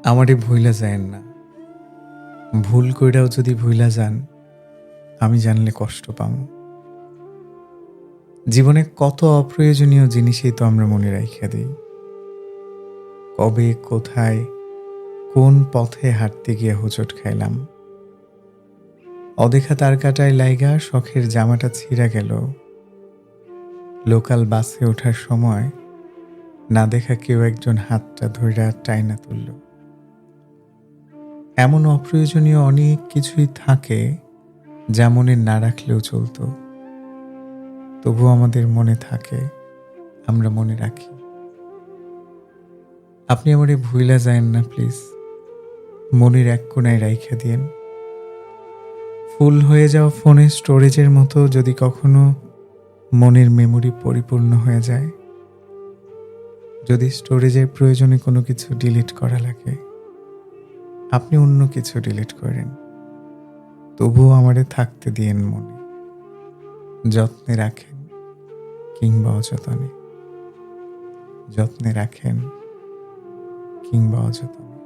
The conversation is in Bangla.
আমারে ভুইলা যায়েন না। ভুল কইরাও যদি ভুইলা যান, আমি জানলে কষ্ট পামু। জীবনে কত অপ্রয়োজনীয় জিনিসই তো আমরা মনে রাইখা দেই। কবে, কোথায়, কোন পথে হাঁটতে গিয়ে হোঁচট খাইলাম। অদেখা তারকাটায় লাইগা শখের জামাটা ছিঁড়া গেল। লোকাল বাসে ওঠার সময় না দেখা কেউ একজন হাতটা ধইরা টাইনা তুলল। এমন অপ্রয়োজনীয় অনেক কিছুই থাকে যা মনে না রাখলেও চলতো, তবুও আমাদের মনে থাকে, আমরা মনে রাখি। আপনি আমারে ভুইলা যায়েন না প্লিজ। মনের এক কোণায় রাইখা দিয়েন। ফুল হয়ে যাওয়া ফোনের স্টোরেজের মতো যদি কখনো মনের মেমোরি পরিপূর্ণ হয়ে যায়, যদি স্টোরেজের প্রয়োজনে কোনো কিছু ডিলিট করা লাগে, আপনি অন্য কিছু ডিলিট করেন, তবুও আমারে থাকতে দিয়েন মনে। যত্নে রাখেন কিংবা অযতনে, যত্নে রাখেন কিংবা অযতনে।